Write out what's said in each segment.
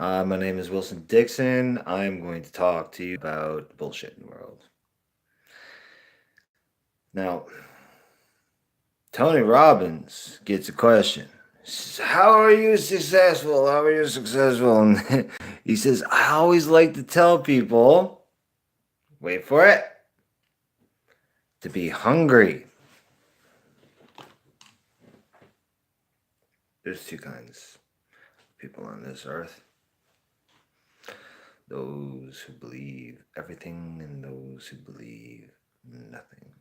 My name is Wilson Dixon. I'm going to talk to you about bullshit in the world. Now, Tony Robbins gets a question. He says, how are you successful? How are you successful? And he says, I always like to tell people, wait for it, to be hungry. There's two kinds of people on this earth. Those who believe everything and those who believe nothing.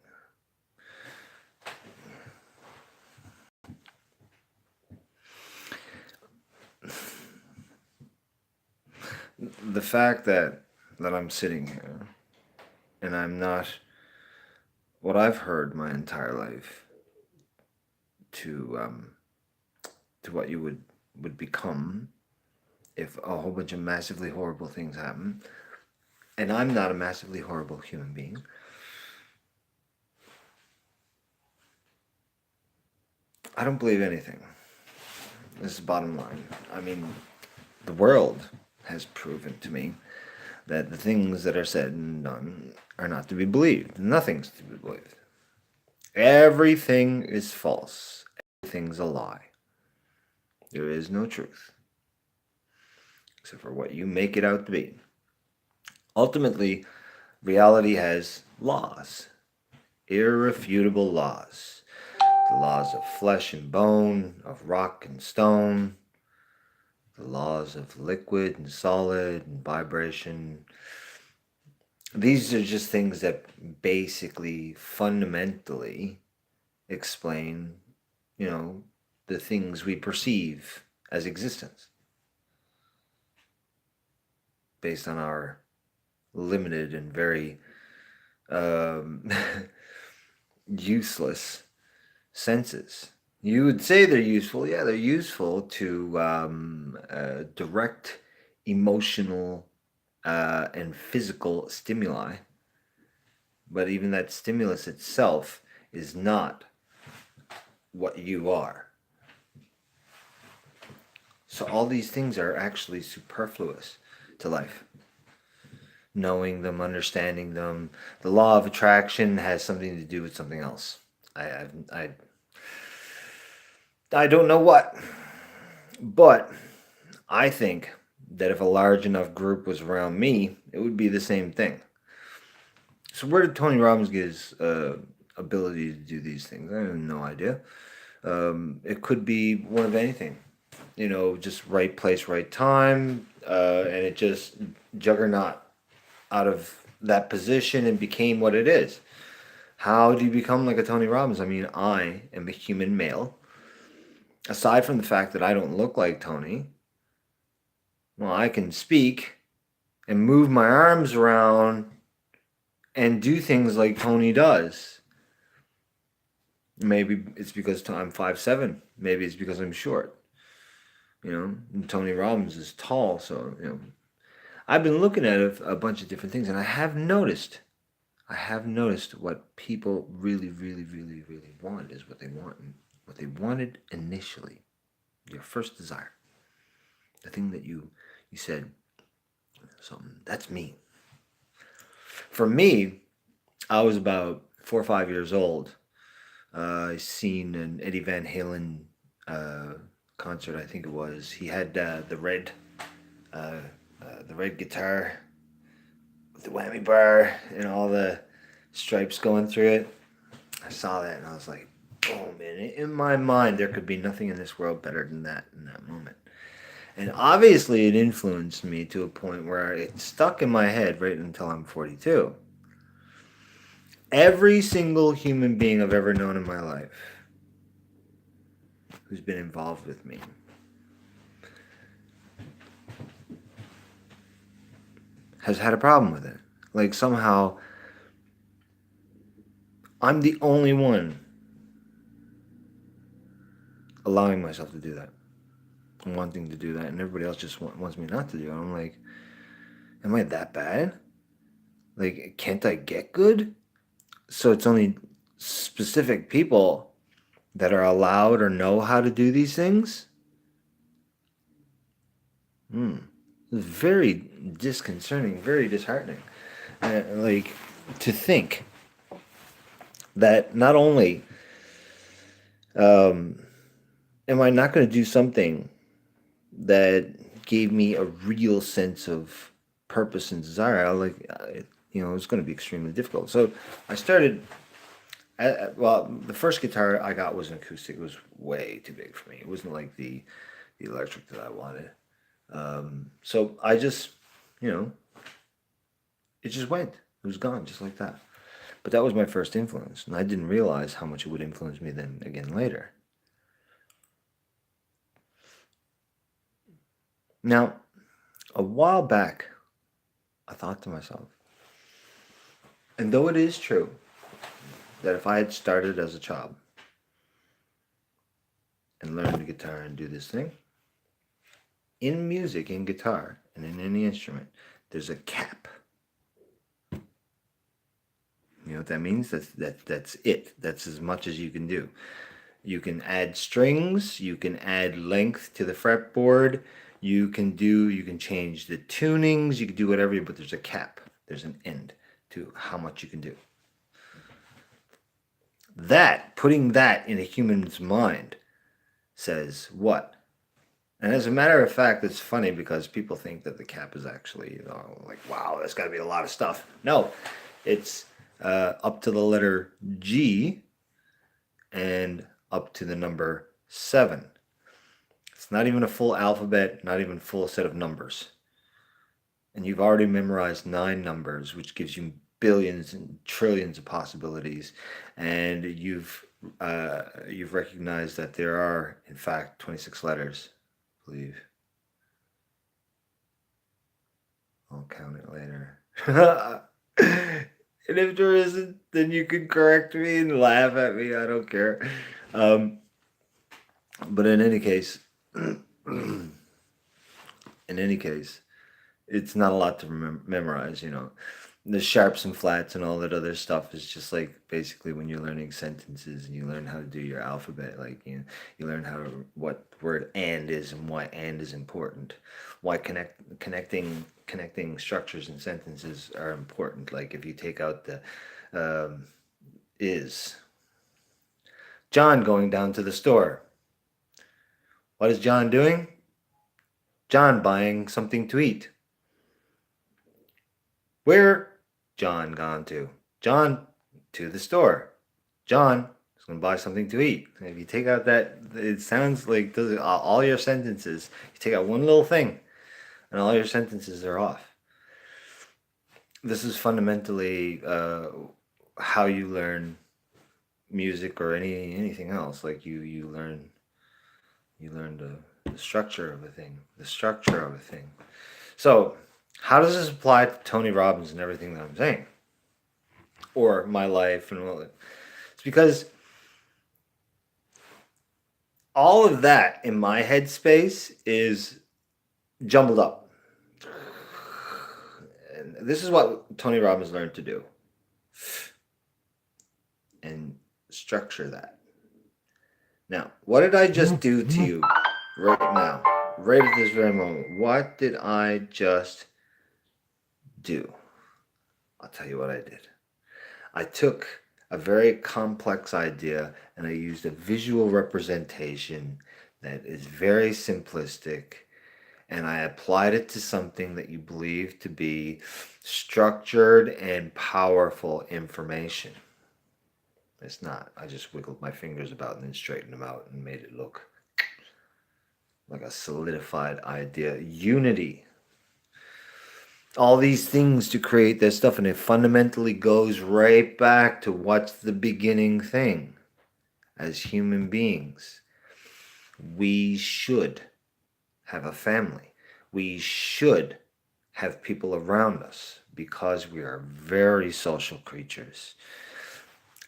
The fact that I'm sitting here and I'm not what I've heard my entire life to to what you would become if a whole bunch of massively horrible things happen, and I'm not a massively horrible human being. I don't believe anything. This is the bottom line. I mean, the world has proven to me that the things that are said and done are not to be believed. Nothing's to be believed. Everything is false. Everything's a lie. There is no truth, except for what you make it out to be. Ultimately, reality has laws, irrefutable laws. The laws of flesh and bone, of rock and stone, the laws of liquid and solid and vibration. These are just things that basically, fundamentally explain, the things we perceive as existence based on our limited and very useless senses. You would say they're useful. Yeah, they're useful to direct emotional and physical stimuli. But even that stimulus itself is not what you are. So all these things are actually superfluous to life. Knowing them, understanding them. The law of attraction has something to do with something else. I don't know what, but I think that if a large enough group was around me, it would be the same thing. So where did Tony Robbins get his ability to do these things? I have no idea. It could be one of anything, just right place, right time, and it just juggernaut out of that position and became what it is. How do you become like a Tony Robbins? I mean, I am a human male. Aside from the fact that I don't look like Tony, well, I can speak and move my arms around and do things like Tony does. Maybe it's because I'm 5'7". Maybe it's because I'm short. And Tony Robbins is tall, so I've been looking at a bunch of different things, and I have noticed what people really, really, really, really want is what they want, what they wanted initially, your first desire, the thing that you said, something that's me. For me, I was about 4 or 5 years old. I seen an Eddie Van Halen concert. I think it was. He had the red guitar with the whammy bar and all the stripes going through it. I saw that and I was like, oh man! In my mind, there could be nothing in this world better than that in that moment. And obviously, it influenced me to a point where it stuck in my head right until I'm 42. Every single human being I've ever known in my life who's been involved with me has had a problem with it. Like somehow I'm the only one allowing myself to do that and wanting to do that, and everybody else just wants me not to do it. I'm like, am I that bad? Like, can't I get good? So it's only specific people that are allowed or know how to do these things? very disconcerting, very disheartening. Like to think that not only um, am I not going to do something that gave me a real sense of purpose and desire, it's going to be extremely difficult. So I started. Well, the first guitar I got was an acoustic. It was way too big for me. It wasn't like the electric that I wanted. So I just, you know, it just went. It was gone just like that. But that was my first influence, and I didn't realize how much it would influence me then again later. Now, a while back, I thought to myself, and though it is true that if I had started as a child and learned the guitar and do this thing, in music, in guitar, and in any instrument, there's a cap. You know what that means? That's it. That's as much as you can do. You can add strings, you can add length to the fretboard, you can change the tunings, you can do whatever, but there's a cap. There's an end to how much you can do. That, putting that in a human's mind says what? And as a matter of fact, it's funny because people think that the cap is actually, like, wow, that's got to be a lot of stuff. No, it's up to the letter G and up to the number 7. It's not even a full alphabet, not even a full set of numbers. And you've already memorized 9 numbers, which gives you billions and trillions of possibilities. And you've recognized that there are, in fact, 26 letters, I believe. I'll count it later. And if there isn't, then you can correct me and laugh at me. I don't care. But in any case, in any case, it's not a lot to memorize. The sharps and flats and all that other stuff is just like basically when you're learning sentences and you learn how to do your alphabet. Like you learn what word and is and why and is important, why connecting structures and sentences are important. Like if you take out the is John going down to the store. What is John doing? John buying something to eat. Where John gone to? John to the store. John is going to buy something to eat. If you take out that, it sounds like all your sentences, you take out one little thing and all your sentences are off. This is fundamentally how you learn music or anything else. Like you learn the structure of a thing. The structure of a thing. So how does this apply to Tony Robbins and everything that I'm saying? Or my life and all that? It's because all of that in my headspace is jumbled up. And this is what Tony Robbins learned to do. And structure that. Now, what did I just do to you right now? Right at this very moment. What did I just do? I'll tell you what I did. I took a very complex idea and I used a visual representation that is very simplistic, and I applied it to something that you believe to be structured and powerful information. It's not. I just wiggled my fingers about and then straightened them out and made it look like a solidified idea. Unity. All these things to create this stuff, and it fundamentally goes right back to what's the beginning thing. As human beings, we should have a family. We should have people around us because we are very social creatures.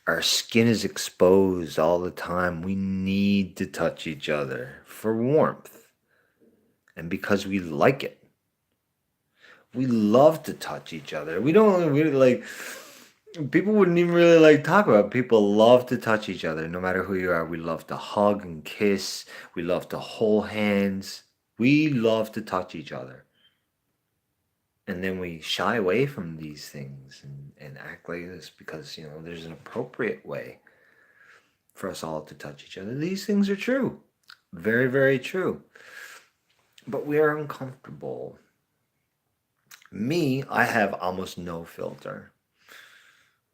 Our skin is exposed all the time. We need to touch each other for warmth and because we like it. We love to touch each other. We don't really like, people wouldn't even really like talk about it. People love to touch each other no matter who you are. We love to hug and kiss. We love to hold hands. We love to touch each other. And then we shy away from these things and act like this because, there's an appropriate way for us all to touch each other. These things are true. Very, very true. But we are uncomfortable. Me, I have almost no filter.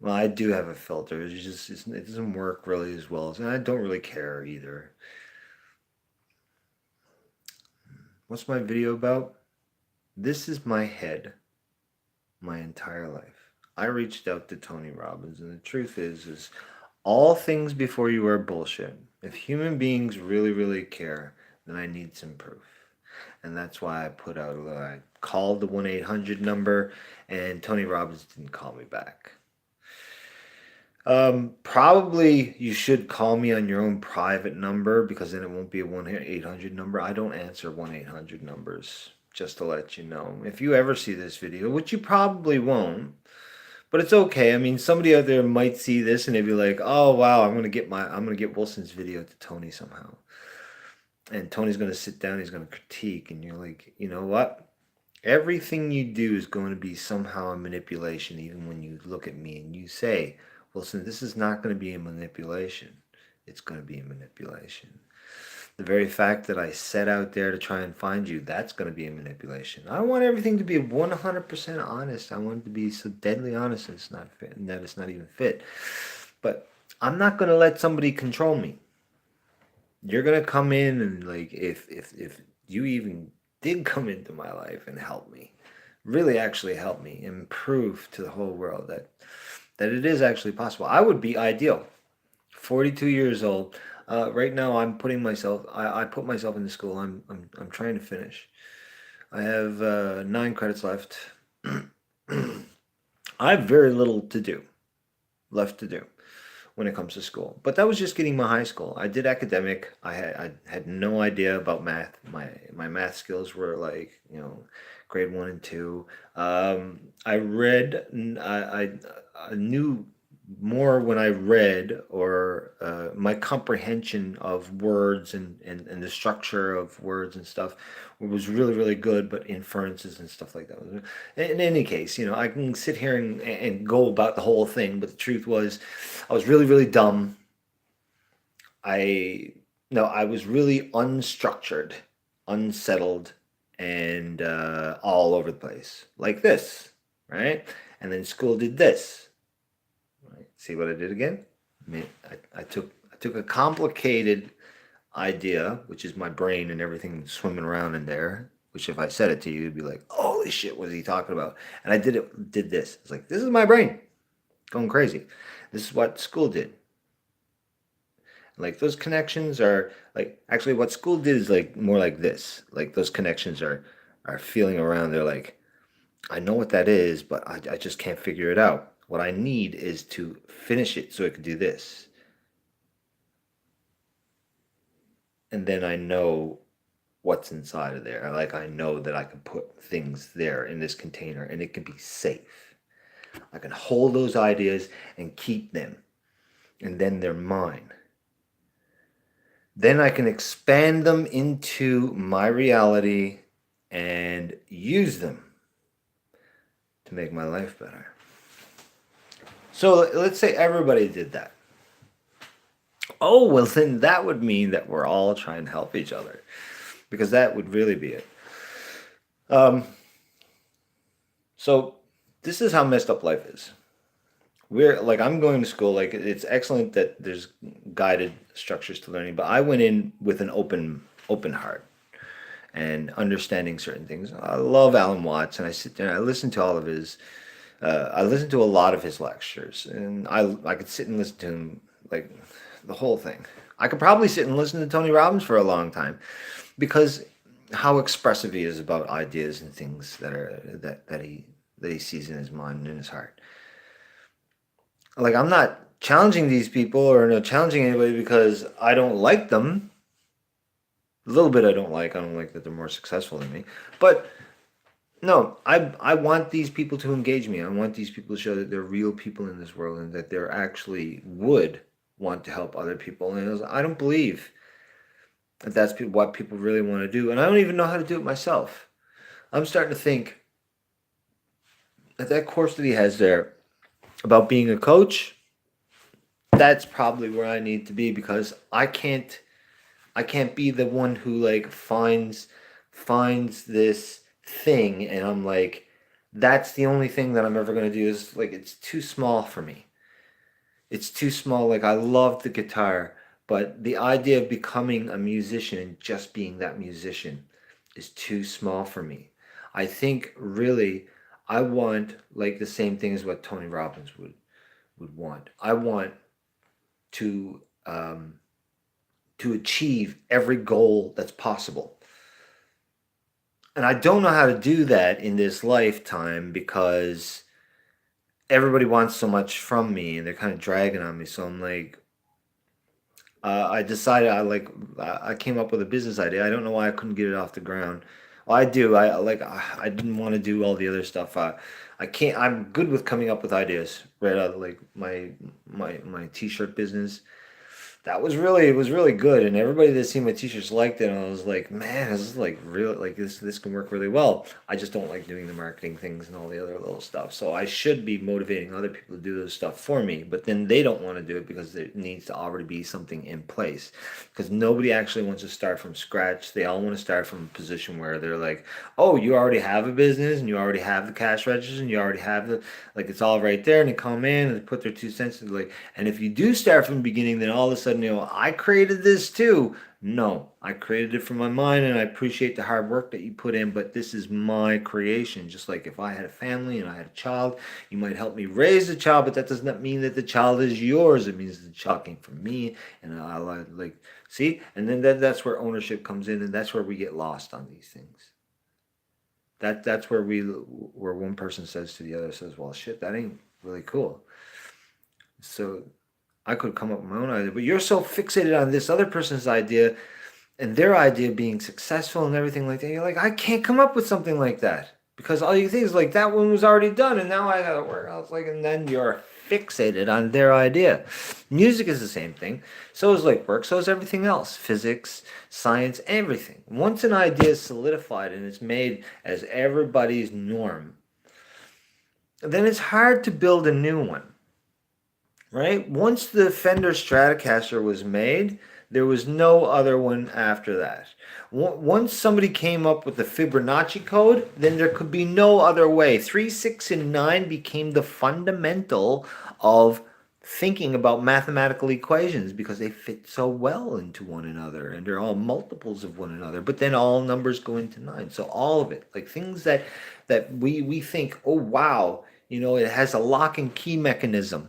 Well, I do have a filter. It doesn't work really as well as, and I don't really care either. What's my video about? This is my head, my entire life. I reached out to Tony Robbins, and the truth is all things before you are bullshit. If human beings really, really care, then I need some proof. And that's why I called the 1-800 number, and Tony Robbins didn't call me back. Probably you should call me on your own private number because then it won't be a 1-800 number. I don't answer 1-800 numbers, just to let you know. If you ever see this video, which you probably won't, but it's okay. I mean, somebody out there might see this and they'd be like, "Oh wow, I'm gonna get Wilson's video to Tony somehow." And Tony's gonna sit down, he's gonna critique, and you're like, you know what? Everything you do is going to be somehow a manipulation, even when you look at me and you say, "Wilson, this is not going to be a manipulation. It's going to be a manipulation." The very fact that I set out there to try and find you, that's going to be a manipulation. I want everything to be 100% honest. I want it to be so deadly honest that it's not fit, and that it's not even fit. But I'm not going to let somebody control me. You're going to come in and like if you even did come into my life and help me, really actually help me and prove to the whole world that it is actually possible. I would be ideal. 42 years old. Right now, I'm putting myself. I put myself into school. I'm trying to finish. I have 9 credits left. I have very little to do left to do when it comes to school. But that was just getting my high school. I did academic. I had no idea about math. My math skills were like grade 1 and 2. I read. I knew more when I read, or my comprehension of words and the structure of words and stuff was really, really good, but inferences and stuff like that. In any case, I can sit here and go about the whole thing, but the truth was, I was really, really dumb. I No, I was really unstructured, unsettled, and all over the place, like this, right? And then school did this. Right. See what I did again? I took a complicated idea, which is my brain and everything swimming around in there. Which, if I said it to you, you'd be like, "Holy shit, what is he talking about?" And I did this. It's like, this is my brain going crazy. This is what school did. Like, those connections are like, actually what school did is like more like this. Like, those connections are feeling around. They're like, I know what that is, but I just can't figure it out. What I need is to finish it so I can do this. And then I know what's inside of there. Like, I know that I can put things there in this container and it can be safe. I can hold those ideas and keep them. And then they're mine. Then I can expand them into my reality and use them to make my life better. So let's say everybody did that. Oh, well, then that would mean that we're all trying to help each other, because that would really be it. So this is how messed up life is. I'm going to school. Like, it's excellent that there's guided structures to learning, but I went in with an open heart and understanding certain things. I love Alan Watts, and I sit there and I listen to all of his. I listened to a lot of his lectures, and I could sit and listen to him like the whole thing. I could probably sit and listen to Tony Robbins for a long time, because how expressive he is about ideas and things that he sees in his mind and in his heart. Like, I'm not challenging these people or not challenging anybody because I don't like them. A little bit I don't like that they're more successful than me, but no, I want these people to engage me. I want these people to show that they're real people in this world and that they're actually would want to help other people. And I don't believe that that's what people really want to do. And I don't even know how to do it myself. I'm starting to think that course that he has there about being a coach, that's probably where I need to be, because I can't be the one who like finds this thing and I'm like, that's the only thing that I'm ever gonna do. Is like, it's too small for me. It's too small. Like, I love the guitar, but the idea of becoming a musician and just being that musician is too small for me. I think really I want like the same thing as what Tony Robbins would want. I want to to achieve every goal that's possible. And I don't know how to do that in this lifetime because everybody wants so much from me and they're kind of dragging on me. So I'm like, I decided I came up with a business idea. I don't know why I couldn't get it off the ground. Well, I do. I didn't want to do all the other stuff. I can't. I'm good with coming up with ideas. Right out of like my t-shirt business. That was really, it was really good, and everybody that seen my t-shirts liked it. And I was like, man, this is like real, like this can work really well. I just don't like doing the marketing things and all the other little stuff. So I should be motivating other people to do those stuff for me, but then they don't want to do it because there needs to already be something in place. Because nobody actually wants to start from scratch. They all want to start from a position where they're like, oh, you already have a business and you already have the cash registers and you already have the, like, it's all right there, and they come in and they put their 2 cents and like, and if you do start from the beginning, then all of a sudden, I created this too. No, I created it from my mind and I appreciate the hard work that you put in, but this is my creation. Just like if I had a family and I had a child, you might help me raise the child, but that does not mean that the child is yours. It means the child came from me, and I like, see? And then that's where ownership comes in, and that's where we get lost on these things. That's where one person says to the other, says, well, shit, that ain't really cool. So I could come up with my own idea, but you're so fixated on this other person's idea and their idea being successful and everything like that. You're like, I can't come up with something like that because all you think is like, that one was already done and now I gotta work. I was like, and then you're fixated on their idea. Music is the same thing. So is like work. So is everything else. Physics, science, everything. Once an idea is solidified and it's made as everybody's norm, then it's hard to build a new one. Right? Once the Fender Stratocaster was made, there was no other one after that. Once somebody came up with the Fibonacci code, then there could be no other way. 3, 6, and 9 became the fundamental of thinking about mathematical equations because they fit so well into one another and they're all multiples of one another. But then all numbers go into 9. So all of it, like things that we think, oh wow, it has a lock and key mechanism.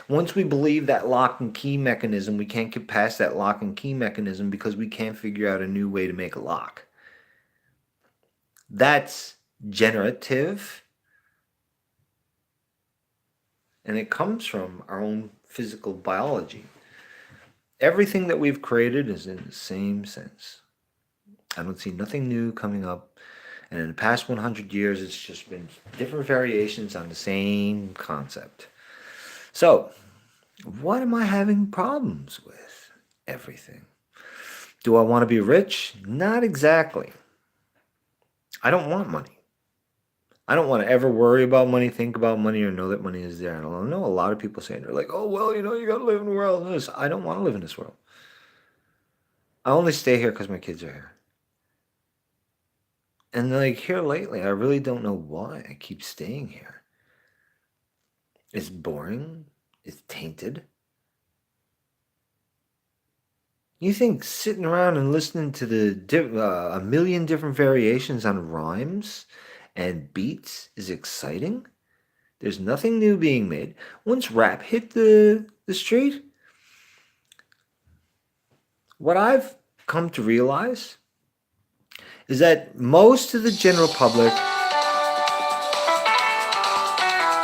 Once we believe that lock and key mechanism, we can't get past that lock and key mechanism because we can't figure out a new way to make a lock. That's generative. And it comes from our own physical biology. Everything that we've created is in the same sense. I don't see nothing new coming up. And in the past 100 years, it's just been different variations on the same concept. So, what am I having problems with? Everything. Do I want to be rich? Not exactly. I don't want money. I don't want to ever worry about money, think about money, or know that money is there. And I know a lot of people saying, they're like, oh, well, you got to live in the world. I don't want to live in this world. I only stay here because my kids are here. And like here lately, I really don't know why I keep staying here. It's boring. It's tainted. You think sitting around and listening to a million different variations on rhymes and beats is exciting? There's nothing new being made. Once rap hit the street, what I've come to realize is that most of the general public